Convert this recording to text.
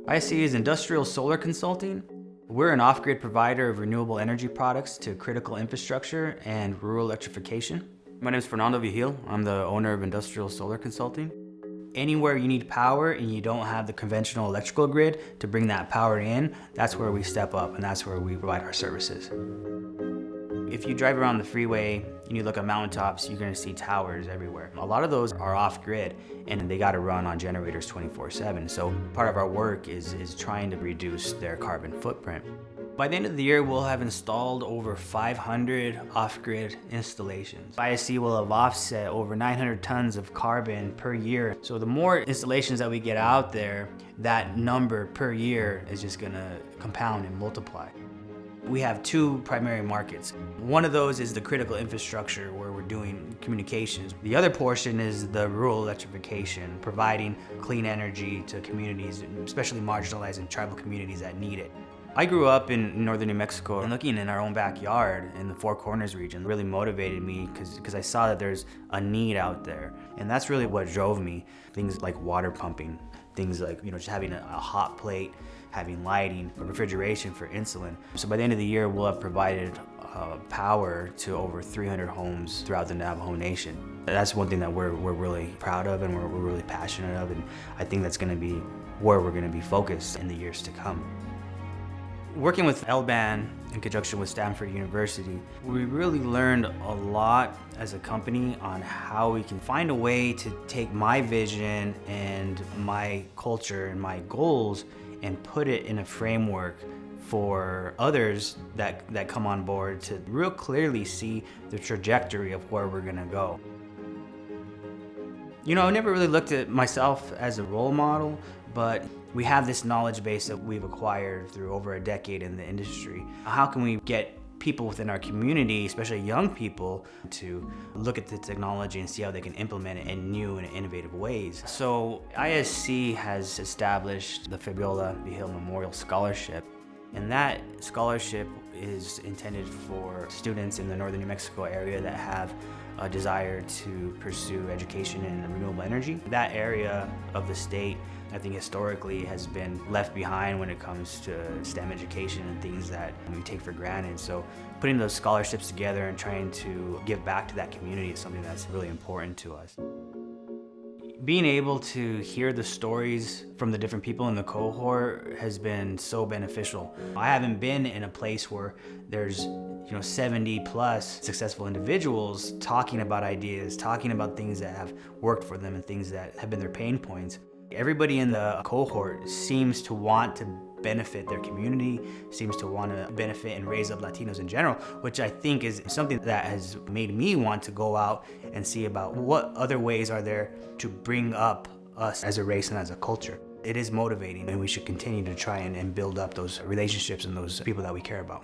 ISC is Industrial Solar Consulting. We're an off-grid provider of renewable energy products to critical infrastructure and rural electrification. My name is Fernando Vigil. I'm the owner of Industrial Solar Consulting. Anywhere you need power and you don't have the conventional electrical grid to bring that power in, that's where we step up and that's where we provide our services. If you drive around the freeway and you look at mountaintops, you're gonna see towers everywhere. A lot of those are off-grid and they gotta run on generators 24/7. So part of our work is trying to reduce their carbon footprint. By the end of the year, we'll have installed over 500 off-grid installations. ISC will have offset over 900 tons of carbon per year. So the more installations that we get out there, that number per year is just gonna compound and multiply. We have two primary markets. One of those is the critical infrastructure where we're doing communications. The other portion is the rural electrification, providing clean energy to communities, especially marginalized and tribal communities that need it. I grew up in northern New Mexico, and looking in our own backyard in the Four Corners region really motivated me because I saw that there's a need out there. And that's really what drove me. Things like water pumping, things like just having a hot plate, having lighting, refrigeration for insulin. So by the end of the year, we'll have provided power to over 300 homes throughout the Navajo Nation. That's one thing that we're really proud of and we're really passionate of, and I think that's gonna be where we're gonna be focused in the years to come. Working with LBAN in conjunction with Stanford University, we really learned a lot as a company on how we can find a way to take my vision and my culture and my goals and put it in a framework for others that come on board to real clearly see the trajectory of where we're gonna go. I never really looked at myself as a role model, but we have this knowledge base that we've acquired through over a decade in the industry. How can we get people within our community, especially young people, to look at the technology and see how they can implement it in new and innovative ways? So ISC has established the Fernando Vigil Memorial Scholarship, and that scholarship is intended for students in the northern New Mexico area that have a desire to pursue education in renewable energy. That area of the state, I think historically, has been left behind when it comes to STEM education and things that we take for granted. So putting those scholarships together and trying to give back to that community is something that's really important to us. Being able to hear the stories from the different people in the cohort has been so beneficial. I haven't been in a place where there's 70 plus successful individuals talking about ideas, talking about things that have worked for them and things that have been their pain points. Everybody in the cohort seems to want to benefit their community, seems to want to benefit and raise up Latinos in general, which I think is something that has made me want to go out and see about what other ways are there to bring up us as a race and as a culture. It is motivating, and we should continue to try and build up those relationships and those people that we care about.